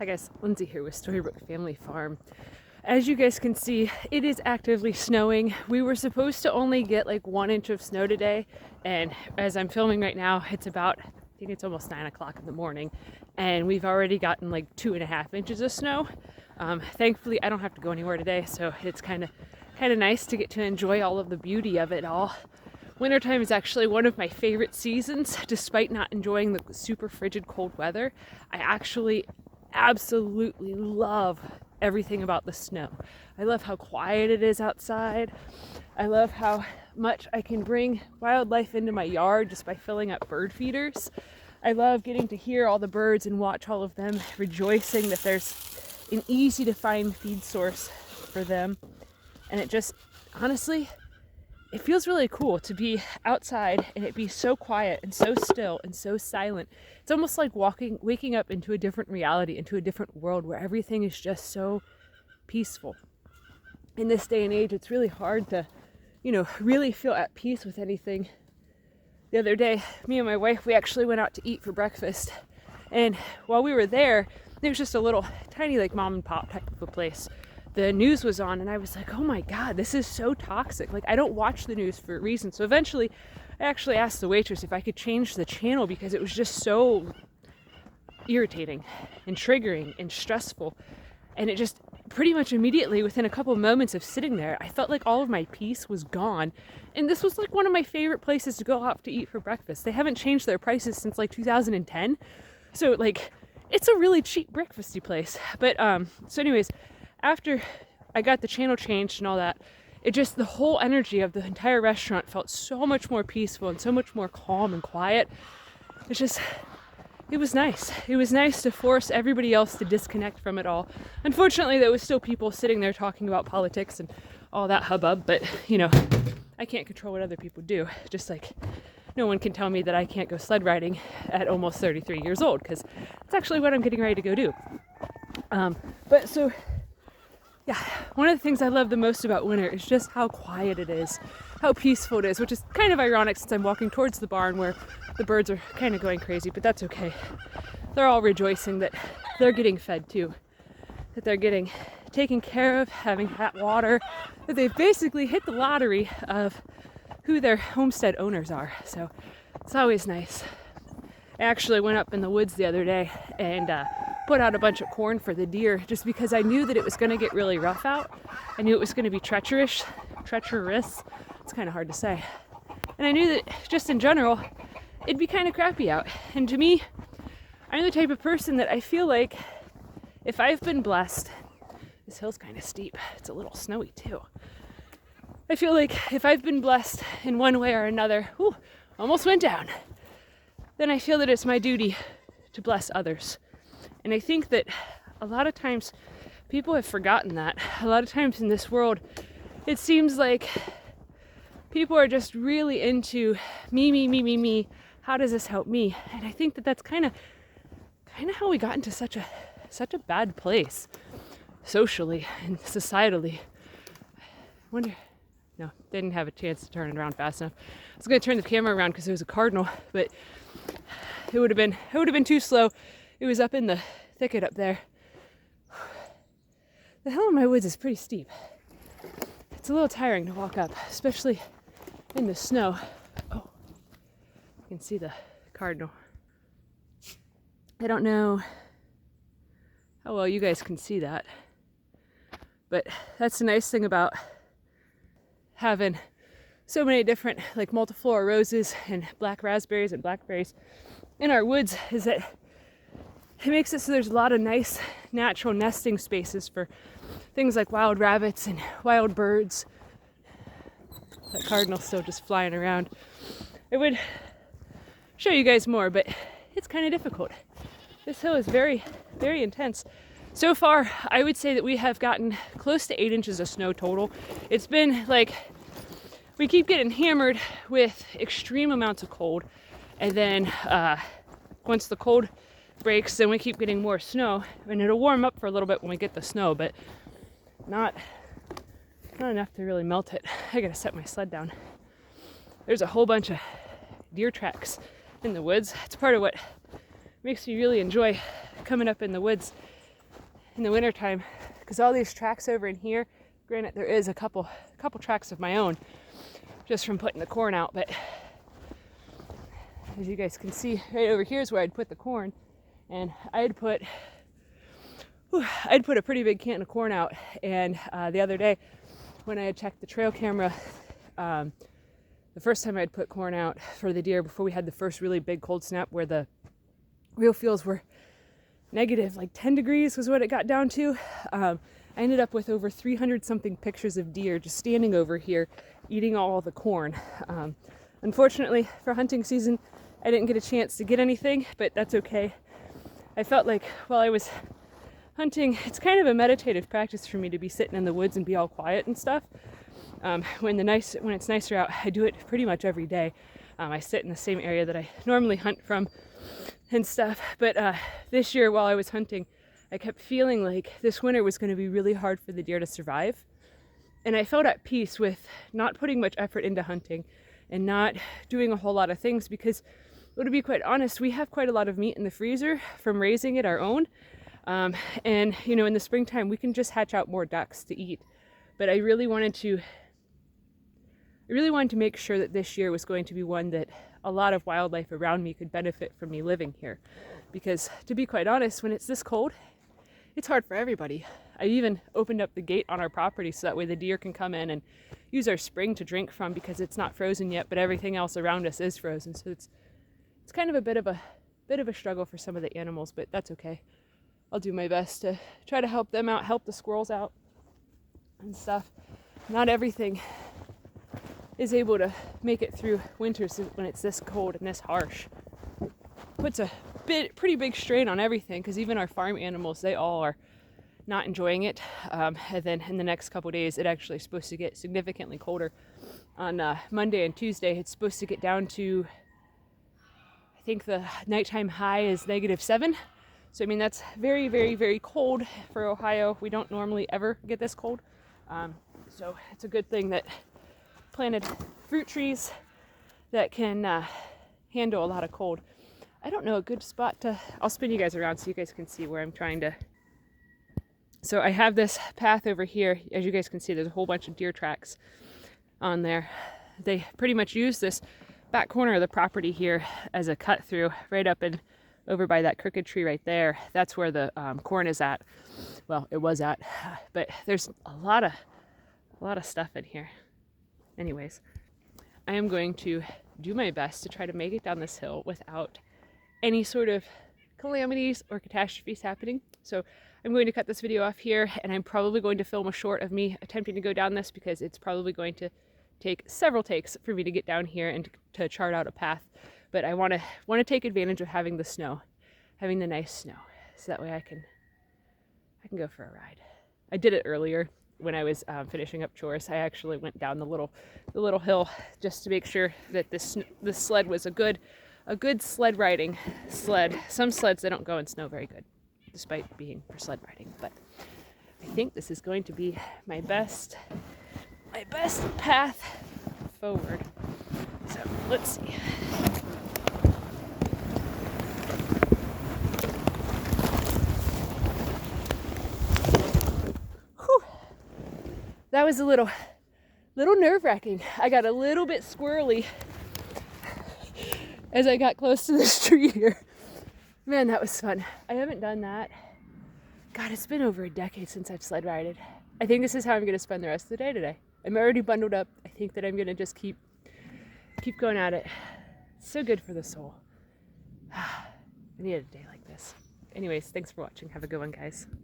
Hi guys, Lindsay here with Storybook Family Farm. As you guys can see, it is actively snowing. We were supposed to only get like 1 inch of snow today, and as I'm filming right now, it's about, I think it's almost 9 o'clock in the morning, and we've already gotten like 2.5 inches of snow. Thankfully, I don't have to go anywhere today, so it's kind of nice to get to enjoy all of the beauty of it all. Wintertime is actually one of my favorite seasons, despite not enjoying the super frigid cold weather. I actually absolutely love everything about the snow. I love how quiet it is outside. I love how much I can bring wildlife into my yard just by filling up bird feeders. I love getting to hear all the birds and watch all of them rejoicing that there's an easy to find feed source for them. And it just, honestly, it feels really cool to be outside and it be so quiet and so still and so silent. It's almost like waking up into a different reality, into a different world where everything is just so peaceful. In this day and age, it's really hard to, really feel at peace with anything. The other day, me and my wife, we actually went out to eat for breakfast. And while we were there was just a little tiny like mom and pop type of a place. The news was on and I was like, oh my God, this is so toxic. Like, I don't watch the news for a reason. So eventually I actually asked the waitress if I could change the channel because it was just so irritating and triggering and stressful. And it just pretty much immediately, within a couple of moments of sitting there, I felt like all of my peace was gone. And this was like one of my favorite places to go out to eat for breakfast. They haven't changed their prices since like 2010. So like, it's a really cheap breakfasty place. But so anyways, after I got the channel changed and all that, the whole energy of the entire restaurant felt so much more peaceful and so much more calm and quiet. It was nice. It was nice to force everybody else to disconnect from it all. Unfortunately, there was still people sitting there talking about politics and all that hubbub, but I can't control what other people do. Just like no one can tell me that I can't go sled riding at almost 33 years old, because that's actually what I'm getting ready to go do. Yeah, one of the things I love the most about winter is just how quiet it is, how peaceful it is, which is kind of ironic since I'm walking towards the barn where the birds are kind of going crazy, but that's okay. They're all rejoicing that they're getting fed too, that they're getting taken care of, having hot water, that they've basically hit the lottery of who their homestead owners are. So it's always nice. I actually went up in the woods the other day and put out a bunch of corn for the deer just because I knew that it was going to get really rough out. I knew it was going to be treacherous. It's kind of hard to say. And I knew that just in general, it'd be kind of crappy out. And to me, I'm the type of person that I feel like if I've been blessed, this hill's kind of steep. It's a little snowy too. I feel like if I've been blessed in one way or another, almost went down, then I feel that it's my duty to bless others. And I think that a lot of times people have forgotten that. A lot of times in this world, it seems like people are just really into me. How does this help me? And I think that that's kind of how we got into such a bad place socially and societally. No, didn't have a chance to turn it around fast enough. I was going to turn the camera around because there was a cardinal, but it would have been too slow. It was up in the thicket up there. The hill in my woods is pretty steep. It's a little tiring to walk up, especially in the snow. Oh, you can see the cardinal. I don't know how well you guys can see that, but that's the nice thing about having so many different like multiflora roses and black raspberries and blackberries in our woods is that it makes it so there's a lot of nice natural nesting spaces for things like wild rabbits and wild birds. That cardinal's still just flying around. I would show you guys more, but it's kind of difficult. This hill is very, very intense. So far, I would say that we have gotten close to 8 inches of snow total. It's been like, we keep getting hammered with extreme amounts of cold. And then once the cold breaks, then we keep getting more snow. And it'll warm up for a little bit when we get the snow, but not enough to really melt it. I gotta set my sled down. There's a whole bunch of deer tracks in the woods. It's part of what makes me really enjoy coming up in the woods in the wintertime, because all these tracks over in here, granted there is a couple tracks of my own just from putting the corn out, but as you guys can see, right over here is where I'd put the corn, and I'd put a pretty big can of corn out. And the other day when I had checked the trail camera, the first time I'd put corn out for the deer before we had the first really big cold snap where the real feels were negative, like 10 degrees was what it got down to. I ended up with over 300 something pictures of deer just standing over here eating all the corn. Unfortunately for hunting season, I didn't get a chance to get anything, but that's okay. I felt like while I was hunting, it's kind of a meditative practice for me to be sitting in the woods and be all quiet and stuff. When it's nicer out, I do it pretty much every day. I sit in the same area that I normally hunt from and stuff. But this year while I was hunting, I kept feeling like this winter was going to be really hard for the deer to survive. And I felt at peace with not putting much effort into hunting and not doing a whole lot of things because, well, to be quite honest, we have quite a lot of meat in the freezer from raising it our own. And, you know, in the springtime, we can just hatch out more ducks to eat. But I really wanted to make sure that this year was going to be one that a lot of wildlife around me could benefit from me living here. Because to be quite honest, when it's this cold, it's hard for everybody. I even opened up the gate on our property so that way the deer can come in and use our spring to drink from because it's not frozen yet, but everything else around us is frozen. So it's kind of a bit of a struggle for some of the animals, but that's okay. I'll do my best to try to help them out, help the squirrels out and stuff. Not everything is able to make it through winters when it's this cold and this harsh. It puts a pretty big strain on everything because even our farm animals, they all are not enjoying it. And then in the next couple days, it actually is supposed to get significantly colder. On Monday and Tuesday, it's supposed to get down to, I think the nighttime high is -7. So, I mean, that's very, very, very cold for Ohio. We don't normally ever get this cold. So it's a good thing that planted fruit trees that can handle a lot of cold. I don't know a good spot to, I'll spin you guys around so you guys can see where I'm trying to. So I have this path over here. As you guys can see, there's a whole bunch of deer tracks on there. They pretty much use this back corner of the property here as a cut through right up and over by that crooked tree right there. That's where the corn is at. Well, it was at, but there's a lot of stuff in here. Anyways, I am going to do my best to try to make it down this hill without any sort of calamities or catastrophes happening. So I'm going to cut this video off here, and I'm probably going to film a short of me attempting to go down this because it's probably going to take several takes for me to get down here and to chart out a path. But I want to take advantage of having the snow, having the nice snow, so that way I can go for a ride. I did it earlier when I was finishing up chores. I actually went down the little hill just to make sure that this sled was a good sled riding sled. Some sleds, they don't go in snow very good, despite being for sled riding. But I think this is going to be my best path forward. So let's see. That was a little nerve-wracking. I got a little bit squirrely as I got close to this tree here. Man, that was fun. I haven't done that. God, it's been over a decade since I've sled rided. I think this is how I'm going to spend the rest of the day today. I'm already bundled up. I think that I'm going to just keep going at it. It's so good for the soul. I needed a day like this. Anyways, thanks for watching. Have a good one, guys.